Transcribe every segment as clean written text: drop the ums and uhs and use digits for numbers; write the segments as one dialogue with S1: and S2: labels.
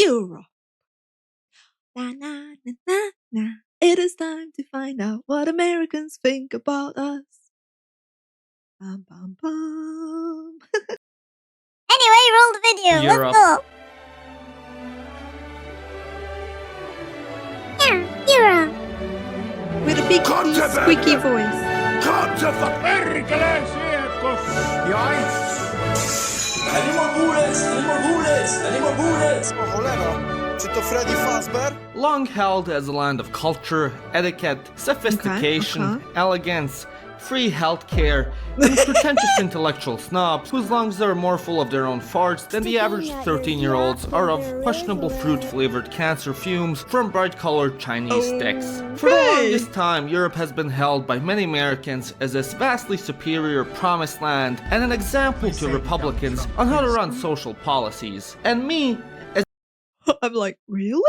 S1: Europe. Na, na, na, na, na. It is time to find out what Americans think about us. Bum, bum, bum.
S2: Anyway, roll the video.
S3: Europe.
S2: Let's go. Yeah, Europe.
S1: With a big, squeaky voice.
S4: Any more bullets? Any more bullets? Any more bullets? Freddy Fazbear?
S3: Long held as a land of culture, etiquette, sophistication, elegance, free healthcare, and pretentious intellectual snobs whose lungs are more full of their own farts than the average 13-year-olds are of questionable fruit-flavored cancer fumes from bright-colored Chinese sticks. For the longest time, Europe has been held by many Americans as this vastly superior promised land and an example to Republicans on how to run social policies. And me,
S1: I'm like, really?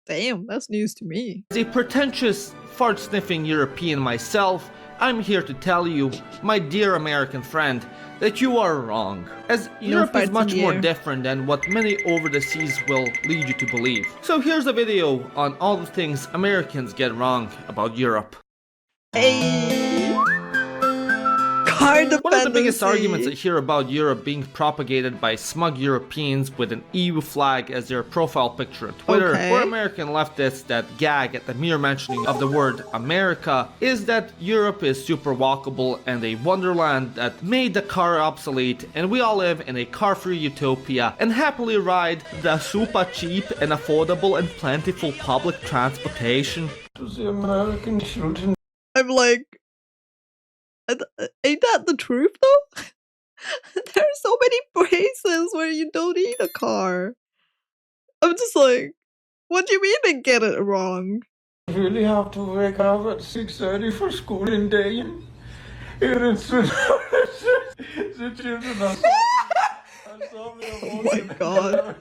S1: Damn, that's news to me.
S3: as a pretentious, fart-sniffing European myself, I'm here to tell you, my dear American friend, that you are wrong. As Europe is much more different than what many over the seas will lead you to believe. So here's a video on all the things Americans get wrong about Europe.
S1: One
S3: of the biggest arguments I hear about Europe being propagated by smug Europeans with an EU flag as their profile picture on Twitter, or American leftists that gag at the mere mentioning of the word America, is that Europe is super walkable and a wonderland that made the car obsolete, and we all live in a car-free utopia and happily ride the super cheap and affordable and plentiful public transportation.
S1: I'm like, ain't that the truth though? There are so many places where you don't need a car. I'm just like, what do you mean they get it wrong?
S5: You really have to wake up at 6:30 for school in day.
S1: Oh my god.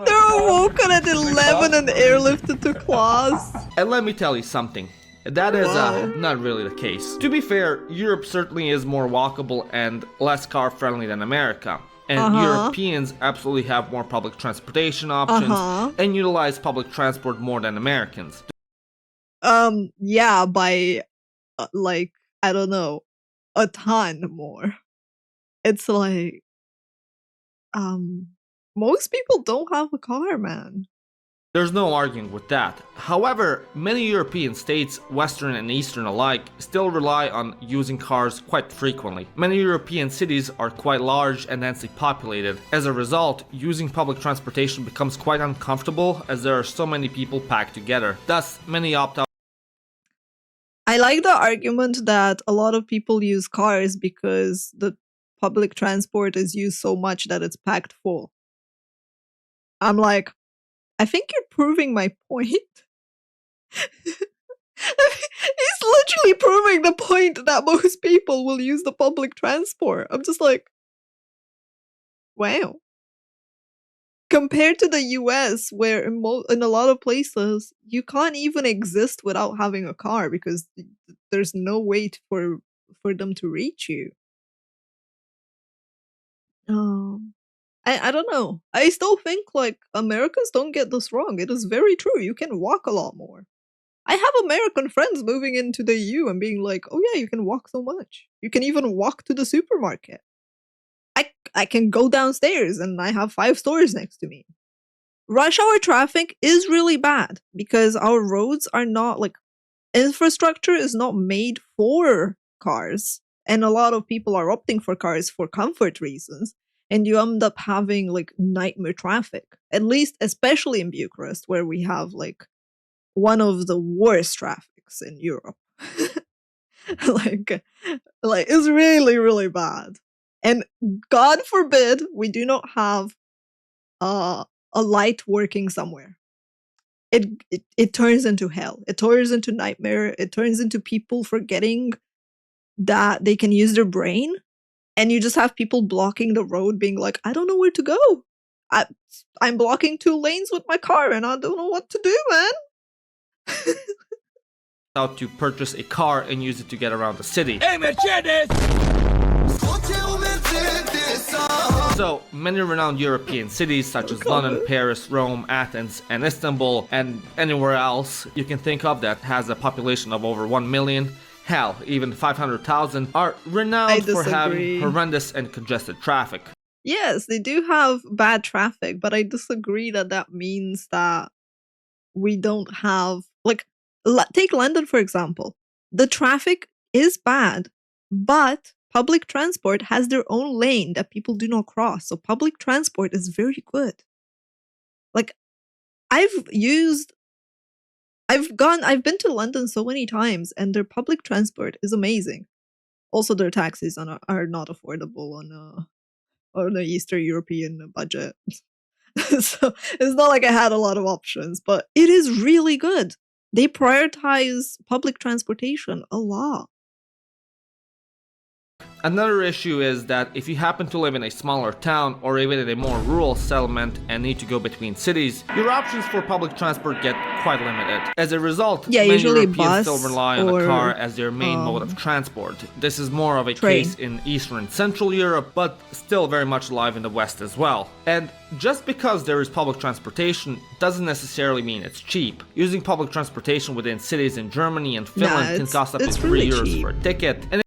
S1: They're awoken at 11 and airlifted to class.
S3: And let me tell you something. That is not really the case. To be fair, Europe certainly is more walkable and less car-friendly than America. And Europeans absolutely have more public transportation options and utilize public transport more than Americans.
S1: Yeah, by, like, I don't know, a ton more. It's like, most people don't have a car, man.
S3: There's no arguing with that. However, many European states, Western and Eastern alike, still rely on using cars quite frequently. Many European cities are quite large and densely populated. As a result, using public transportation becomes quite uncomfortable as there are so many people packed together. Thus, many opt out.
S1: I like the argument that a lot of people use cars because the public transport is used so much that it's packed full. I'm like, I think you're proving my point. He's literally proving the point that most people will use the public transport. I'm just like, wow. Compared to the US, where in a lot of places, you can't even exist without having a car because there's no way for them to reach you. I don't know. I still think, like, Americans don't get this wrong. It is very true. You can walk a lot more. I have American friends moving into the EU and being like, oh yeah, you can walk so much. You can even walk to the supermarket. I can go downstairs and I have 5 stores next to me. Rush hour traffic is really bad because our roads are not, like, infrastructure is not made for cars. And a lot of people are opting for cars for comfort reasons. And you end up having, like, nightmare traffic. At least, especially in Bucharest, where we have, like, one of the worst traffics in Europe. like, it's really, really bad. And God forbid we do not have a light working somewhere. It turns into hell. It turns into nightmare. It turns into people forgetting that they can use their brain. And you just have people blocking the road being like, I don't know where to go. I'm blocking 2 lanes with my car and I don't know what to do, man.
S3: Out to purchase a car and use it to get around the city.
S4: Hey, Mercedes!
S3: So, many renowned European cities such as London, Paris, Rome, Athens, and Istanbul, and anywhere else you can think of that has a population of over 1 million, hell, even 500,000, are renowned for having horrendous and congested traffic.
S1: Yes, they do have bad traffic, but I disagree that that means that we don't have, like, take London for example. The traffic is bad, but public transport has their own lane that people do not cross. So public transport is very good. Like, I've been to London so many times, and their public transport is amazing. Also, their taxis are not affordable on the Eastern European budget. So it's not like I had a lot of options, but it is really good. They prioritize public transportation a lot.
S3: Another issue is that if you happen to live in a smaller town or even in a more rural settlement and need to go between cities, your options for public transport get quite limited. As a result, many Europeans still rely on a car as their main mode of transport. This is more of a case in Eastern and Central Europe, but still very much alive in the West as well. And just because there is public transportation doesn't necessarily mean it's cheap. Using public transportation within cities in Germany and Finland can cost up to 3 euros for a ticket. And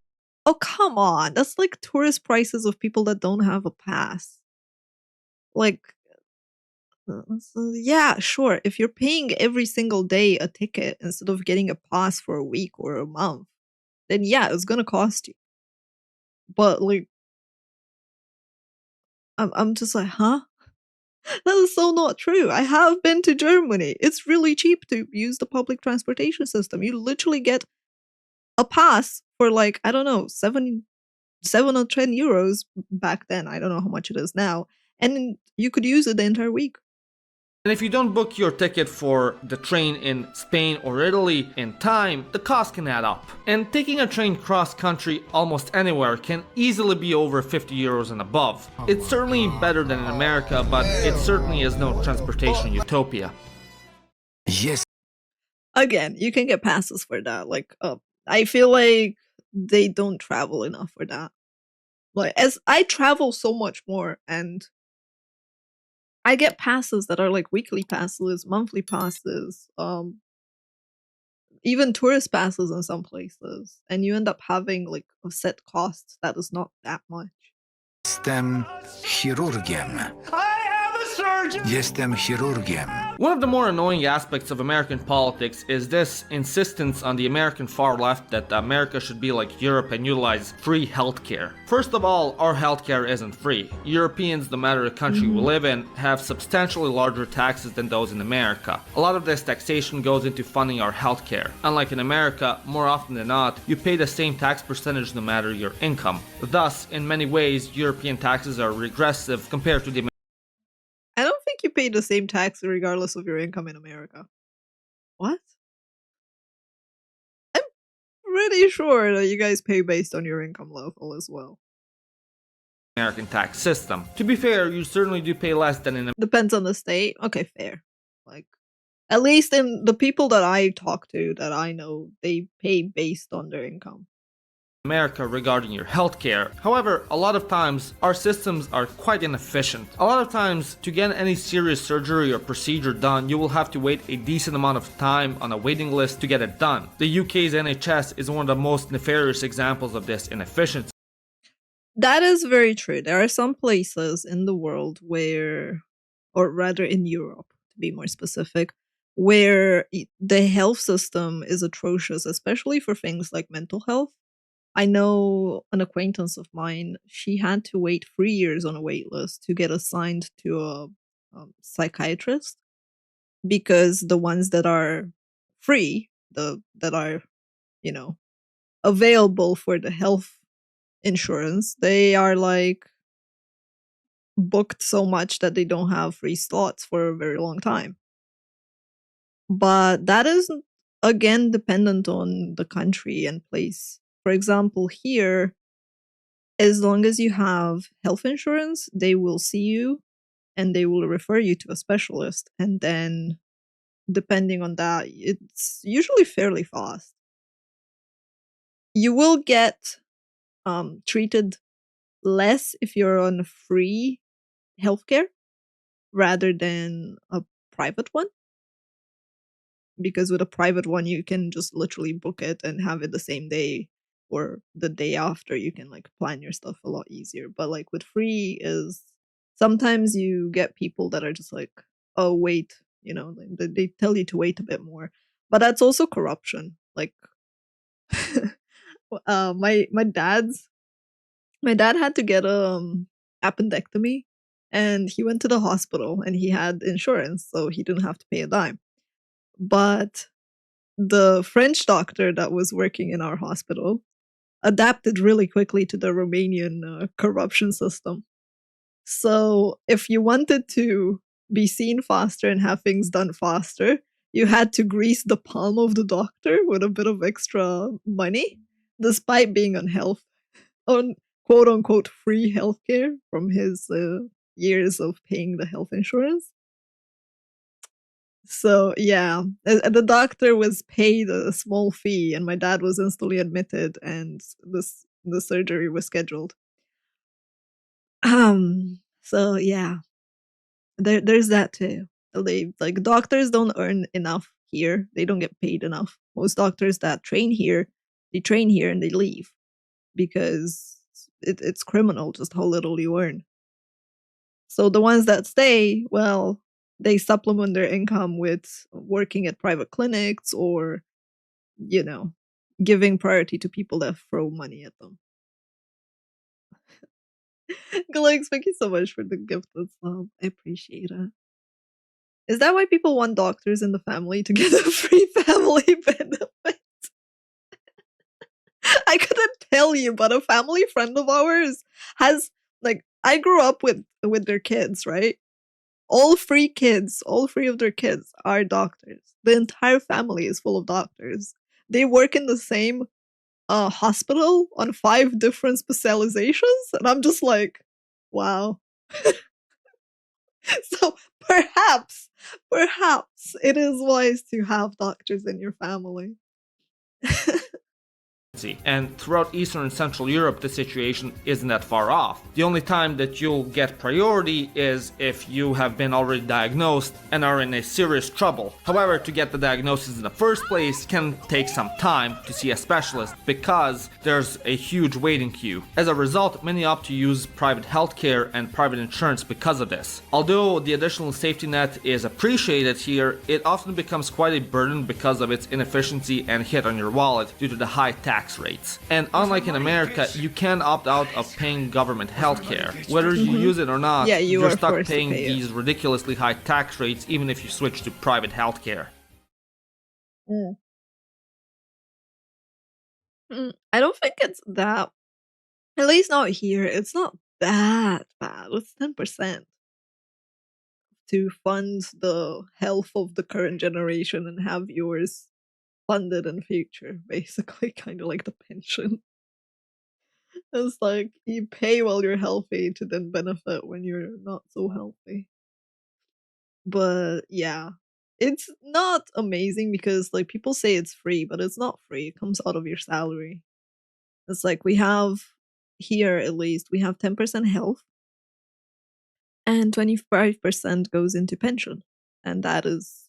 S1: oh, come on. That's like tourist prices of people that don't have a pass. Like, yeah, sure. If you're paying every single day a ticket instead of getting a pass for a week or a month, then yeah, it's gonna cost you. But like, I'm just like, huh? That is so not true. I have been to Germany. It's really cheap to use the public transportation system. You literally get a pass for like, I don't know, 7 or 10 euros back then. I don't know how much it is now. And you could use it the entire week.
S3: And if you don't book your ticket for the train in Spain or Italy in time, the cost can add up. And taking a train cross-country almost anywhere can easily be over 50 euros and above. It's certainly better than in America, but it certainly is no transportation utopia.
S4: Yes.
S1: Again, you can get passes for that. Like, I feel like they don't travel enough for that. Like, as I travel so much more, and I get passes that are like weekly passes, monthly passes, even tourist passes in some places, and you end up having like a set cost that is not that much.
S6: Jestem chirurgiem. Jestem chirurgiem.
S3: One of the more annoying aspects of American politics is this insistence on the American far left that America should be like Europe and utilize free healthcare. First of all, our healthcare isn't free. Europeans, no matter the country we live in, have substantially larger taxes than those in America. A lot of this taxation goes into funding our healthcare. Unlike in America, more often than not, you pay the same tax percentage no matter your income. Thus, in many ways, European taxes are regressive compared to the
S1: I don't think you pay the same tax regardless of your income in America. What? I'm pretty sure that you guys pay based on your income level as well.
S3: American tax system. To be fair, you certainly do pay less than in
S1: Depends on the state. Okay, fair. Like, at least in the people that I talk to, that I know, they pay based on their income.
S3: America regarding your healthcare. However, a lot of times our systems are quite inefficient. A lot of times to get any serious surgery or procedure done, you will have to wait a decent amount of time on a waiting list to get it done. The UK's NHS is one of the most nefarious examples of this inefficiency.
S1: That is very true. There are some places in the world where, or rather in Europe to be more specific, where the health system is atrocious, especially for things like mental health. I know an acquaintance of mine, she had to wait 3 years on a wait list to get assigned to a psychiatrist, because the ones that are free, that are, you know, available for the health insurance, they are like booked so much that they don't have free slots for a very long time. But that is, again, dependent on the country and place. For example, here, as long as you have health insurance, they will see you and they will refer you to a specialist. And then, depending on that, it's usually fairly fast. You will get treated less if you're on free healthcare rather than a private one. Because with a private one, you can just literally book it and have it the same day or the day after. You can like plan your stuff a lot easier. But like with free is sometimes you get people that are just like, oh wait, they tell you to wait a bit more. But that's also corruption. Like my dad had to get appendectomy, and he went to the hospital and he had insurance, so he didn't have to pay a dime. But the French doctor that was working in our hospital adapted really quickly to the Romanian corruption system. So if you wanted to be seen faster and have things done faster, you had to grease the palm of the doctor with a bit of extra money, despite being on quote unquote free healthcare from his years of paying the health insurance. So yeah, the doctor was paid a small fee, and my dad was instantly admitted, and the surgery was scheduled. So yeah, there's that too. They like doctors don't earn enough here. They don't get paid enough. Most doctors that train here, they train here and they leave because it's criminal just how little you earn. So the ones that stay, well, they supplement their income with working at private clinics or, giving priority to people that throw money at them. Galex, thank you so much for the gift of love. I appreciate it. Is that why people want doctors in the family to get a free family benefit? I couldn't tell you, but a family friend of ours has, like, I grew up with their kids, right? All three of their kids are doctors. The entire family is full of doctors. They work in the same hospital on 5 different specializations, and I'm just like, wow. So perhaps it is wise to have doctors in your family.
S3: And throughout Eastern and Central Europe, the situation isn't that far off. The only time that you'll get priority is if you have been already diagnosed and are in a serious trouble. However, to get the diagnosis in the first place can take some time to see a specialist because there's a huge waiting queue. As a result, many opt to use private healthcare and private insurance because of this. Although the additional safety net is appreciated here, it often becomes quite a burden because of its inefficiency and hit on your wallet due to the high tax rates. And unlike in America, you can opt out of paying government healthcare. Whether you use it or not, you're stuck paying these ridiculously high tax rates even if you switch to private healthcare.
S1: I don't think it's that, at least not here, it's not that bad. It's 10% to fund the health of the current generation and have yours funded in future, basically, kind of like the pension. It's like you pay while you're healthy to then benefit when you're not so healthy. But yeah, it's not amazing because like people say it's free, but it's not free. It comes out of your salary. It's like we have here, at least we have 10% health and 25% goes into pension, and that is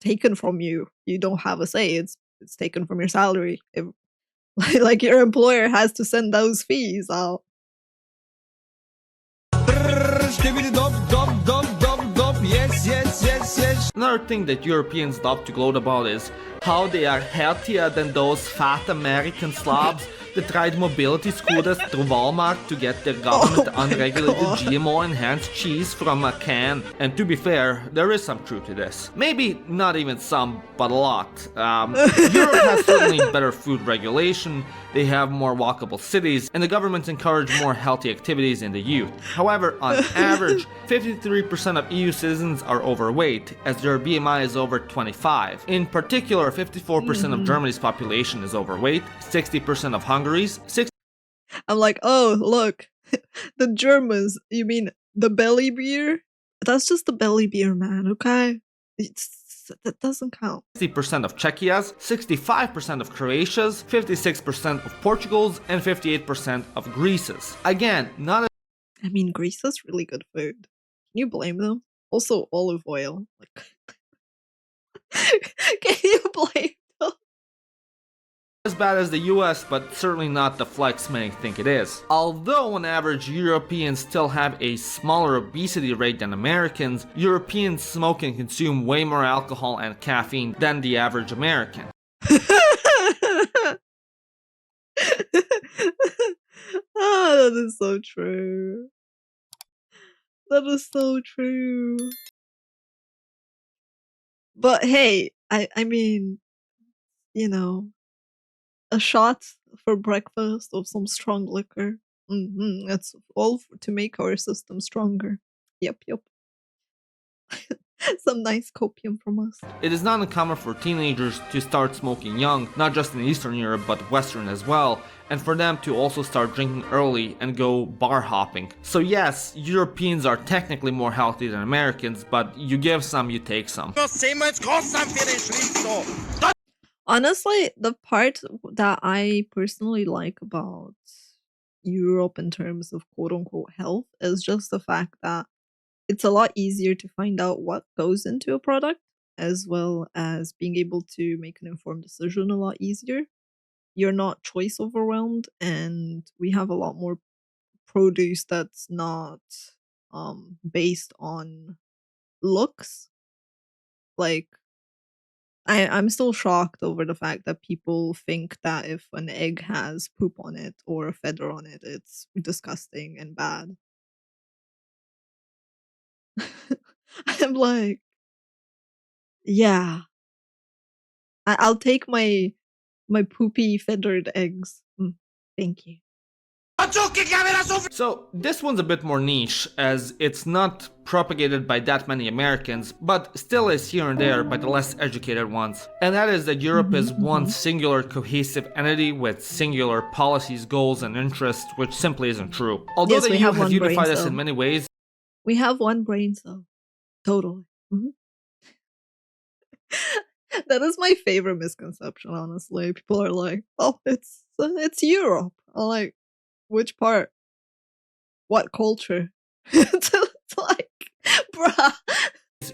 S1: taken from you. You don't have a say. It's taken from your salary. Like your employer has to send those fees out.
S3: Another thing that Europeans love to gloat about is how they are healthier than those fat American slobs that ride mobility scooters through Walmart to get their government unregulated GMO-enhanced cheese from a can. And to be fair, there is some truth to this. Maybe not even some, but a lot. Europe has certainly better food regulation, they have more walkable cities, and the governments encourage more healthy activities in the youth. However, on average, 53% of EU citizens are overweight, as their BMI is over 25. In particular, 54% of Germany's population is overweight, 60% of Hungary's,
S1: I'm like, oh, look, the Germans, you mean the belly beer? That's just the belly beer, man, okay? That doesn't count.
S3: 60% of Czechia's, 65% of Croatia's, 56% of Portugal's, and 58% of Greece's. Again, not
S1: I mean, Greece has really good food. Can you blame them? Also, olive oil. Like, can you blame them?
S3: as bad as the US, but certainly not the flex many think it is. Although on average Europeans still have a smaller obesity rate than Americans, Europeans smoke and consume way more alcohol and caffeine than the average American.
S1: Ah, that is so true. That is so true. But hey, I mean, you know, a shot for breakfast of some strong liquor. That's all to make our system stronger. Yep. Some nice copium from us.
S3: It is not uncommon for teenagers to start smoking young, not just in Eastern Europe but Western as well, and for them to also start drinking early and go bar hopping. So yes, Europeans are technically more healthy than Americans, but you give some, you take some.
S1: Honestly, the part that I personally like about Europe in terms of quote-unquote health is just the fact that it's a lot easier to find out what goes into a product, as well as being able to make an informed decision a lot easier. You're not choice overwhelmed, and we have a lot more produce that's not based on looks. Like, I'm still shocked over the fact that people think that if an egg has poop on it or a feather on it, it's disgusting and bad. I'm like, yeah, I'll take my poopy feathered eggs. Thank you.
S3: So this one's a bit more niche, as it's not propagated by that many Americans, but still is here and there by the less educated ones. And that is that Europe is one singular cohesive entity with singular policies, goals, and interests, which simply isn't true. Although
S1: Yes,
S3: the
S1: we
S3: EU
S1: have
S3: has
S1: one brain
S3: unified us
S1: cell.
S3: in many ways,
S1: We have one brain cell. Totally. That is my favorite misconception, honestly. People are like, "Oh, it's Europe." I'm like, which part? What culture? It's like, bruh.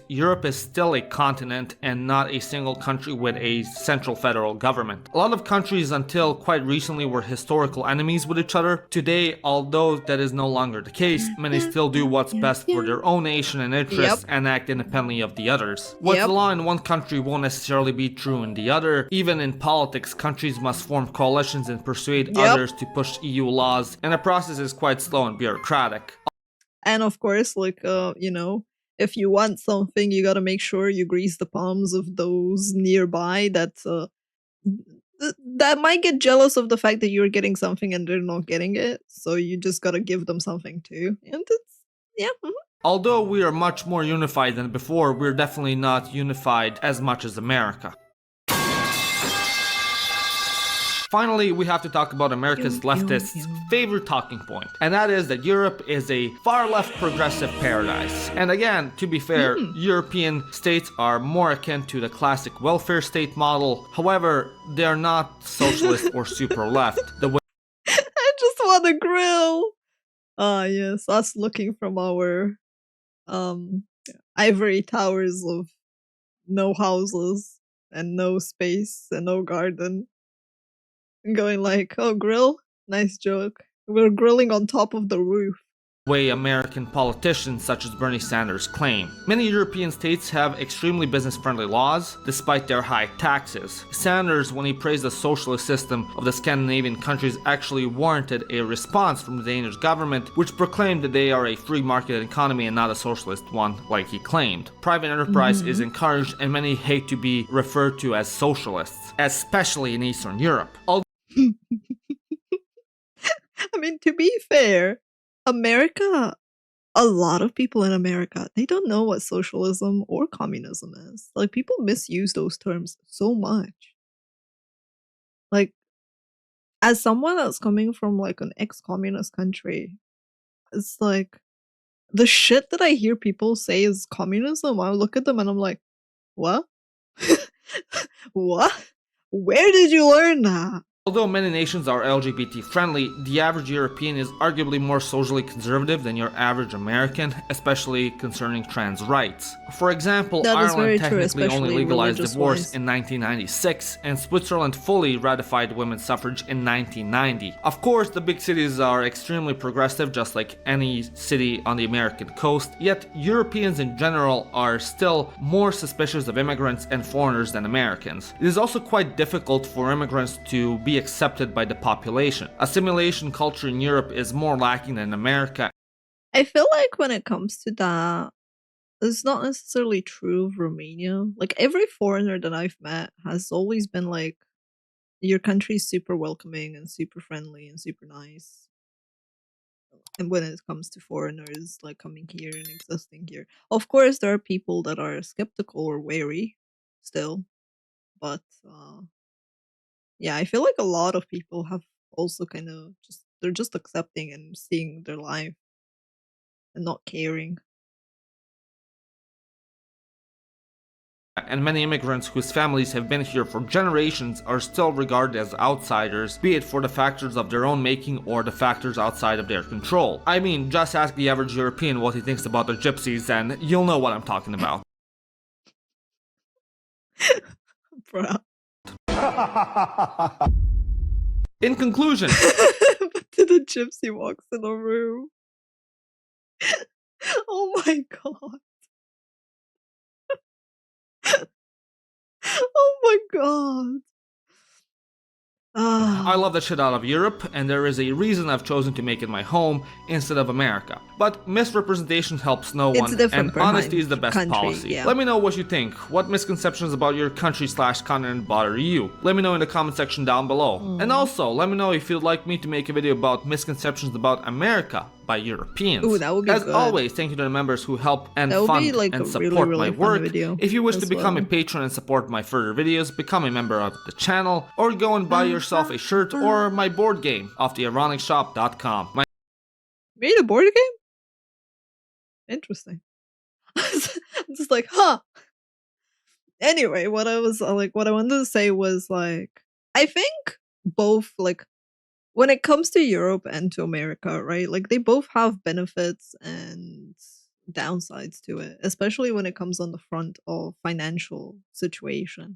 S3: Europe is still a continent and not a single country with a central federal government. A lot of countries until quite recently were historical enemies with each other. Today, although that is no longer the case, many still do what's best for their own nation and interests and act independently of the others. What's the law in one country won't necessarily be true in the other. Even in politics, countries must form coalitions and persuade others to push EU laws, and the process is quite slow and bureaucratic.
S1: And of course, like, if you want something, you gotta make sure you grease the palms of those nearby that that might get jealous of the fact that you're getting something and they're not getting it. So you just gotta give them something too. And it's,
S3: Although we are much more unified than before, we're definitely not unified as much as America. Finally, we have to talk about America's leftists' favorite talking point, and that is that Europe is a far-left progressive paradise. And again, to be fair, European states are more akin to the classic welfare state model. However, they are not socialist or super left.
S1: I just want a grill. Ah, yes, us looking from our ivory towers of no houses and no space and no garden. And going like, oh, grill? Nice joke. We're grilling on top of the roof.
S3: Way American politicians such as Bernie Sanders claim. Many European states have extremely business-friendly laws, despite their high taxes. Sanders, when he praised the socialist system of the Scandinavian countries, actually warranted a response from the Danish government, which proclaimed that they are a free market economy and not a socialist one, like he claimed. Private enterprise is encouraged, and many hate to be referred to as socialists, especially in Eastern Europe.
S1: I mean, to be fair, America, a lot of people in America, they don't know what socialism or communism is. Like, people misuse those terms so much. Like, as someone that's coming from like an ex-communist country, it's like the shit that I hear people say is communism. I look at them and I'm like, what? What? Where did you learn that?
S3: Although many nations are LGBT friendly, the average European is arguably more socially conservative than your average American, especially concerning trans rights. For example,
S1: That is
S3: Ireland
S1: very true,
S3: technically only
S1: especially
S3: legalized divorce
S1: religious-wise.
S3: in 1996, and Switzerland fully ratified women's suffrage in 1990. Of course, the big cities are extremely progressive, just like any city on the American coast, yet Europeans in general are still more suspicious of immigrants and foreigners than Americans. It is also quite difficult for immigrants to be accepted by the population. Assimilation culture in Europe is more lacking than America.
S1: I feel like when it comes to that, it's not necessarily true of Romania. Like, every foreigner that I've met has always been like, your country's super welcoming and super friendly and super nice. And when it comes to foreigners like coming here and existing here, of course there are people that are skeptical or wary still, but yeah, I feel like a lot of people have also kind of just they're just accepting and seeing their life and not caring.
S3: And many immigrants whose families have been here for generations are still regarded as outsiders, be it for the factors of their own making or the factors outside of their control. I mean, just ask the average European what he thinks about the gypsies and you'll know what I'm talking about.
S1: Bruh.
S3: In conclusion,
S1: But then the gypsy walks in the room. Oh my god. Oh my god.
S3: I love the shit out of Europe, and there is a reason I've chosen to make it my home instead of America. But misrepresentation helps no
S1: It's
S3: one,
S1: different
S3: and
S1: per
S3: honesty is the best
S1: country,
S3: policy.
S1: yeah.
S3: Let me know what you think. What misconceptions about your country/continent bother you? Let me know in the comment section down below. And also, let me know if you'd like me to make a video about misconceptions about America by Europeans.
S1: Ooh, that would be
S3: As
S1: good.
S3: always, thank you to the members who help and
S1: That would
S3: fund
S1: be, like,
S3: and
S1: a
S3: support
S1: really
S3: my
S1: fun
S3: work.
S1: video
S3: If you wish to
S1: as
S3: become a
S1: well.
S3: patron and support my further videos, become a member of the channel, or go and buy yourself a shirt or my board game off theironicsshop.com.
S1: Made a board game? Interesting. I'm just like, huh. Anyway, what I wanted to say was like, I think both, like, when it comes to Europe and to America, right? Like, they both have benefits and downsides to it, especially when it comes on the front of financial situation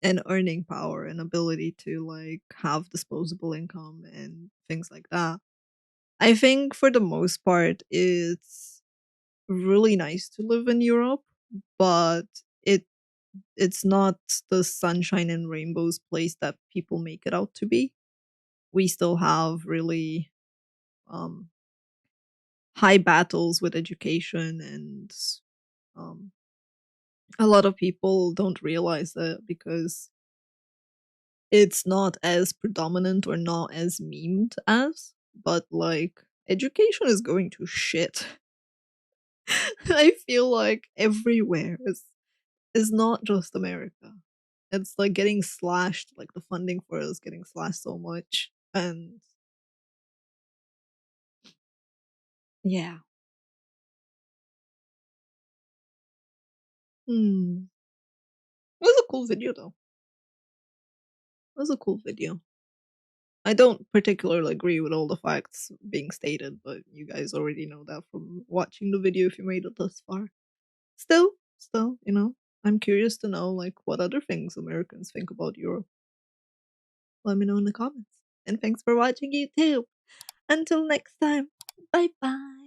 S1: and earning power and ability to like have disposable income and things like that. I think for the most part, it's really nice to live in Europe, but it it's not the sunshine and rainbows place that people make it out to be. We still have really um high battles with education, and um a lot of people don't realize that because it's not as predominant or not as memed as, but like education is going to shit. I feel like everywhere is not just America. It's like getting slashed, like the funding for it is getting slashed so much. And yeah. Hmm. It was a cool video though. It was a cool video. I don't particularly agree with all the facts being stated, but you guys already know that from watching the video if you made it this far. Still, I'm curious to know like what other things Americans think about Europe. Let me know in the comments. And thanks for watching YouTube. Until next time, bye bye.